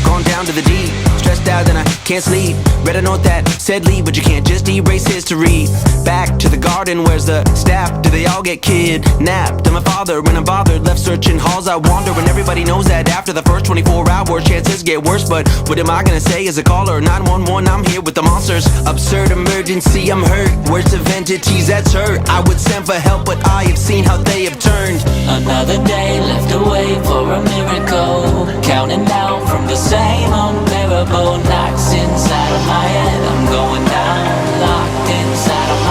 Gone down to the deep, stressed out and I can't sleep. Read a note that said leave, but you can't just erase history. Back to the garden, where's the staff? Do they all get kidnapped? And my father, when I'm bothered, left searching halls I wander. And everybody knows that after the first 24 hours, chances get worse. But what am I gonna say as a caller? 911, I'm here with the monsters. Absurd emergency, I'm hurt. Words of entities, that's hurt. I would send for help, but I have seen how they have turned. Another day left to wait for a miracle. Counting down from the same unbearable knocks inside of my head. I'm going down, locked inside of